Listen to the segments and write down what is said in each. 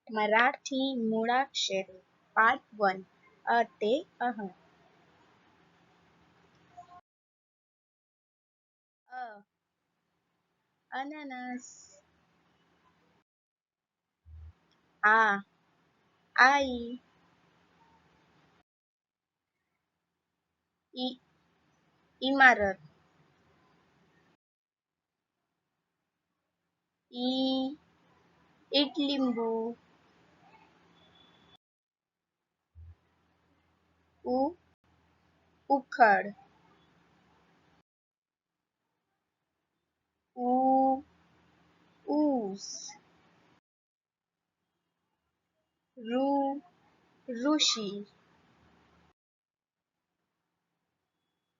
Marathi मूळाक्षर part 1 अ ते अह अ अननस आ आई इ इमारत इ इटलिंबू उ उखड ऊ ऊस ऋ ऋषी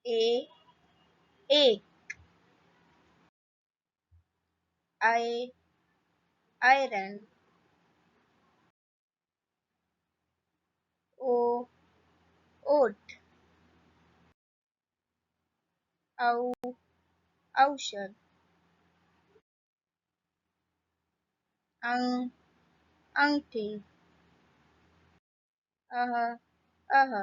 ए एक आय आयरन ओ ओट औ औषध अंग अंगठी अह अह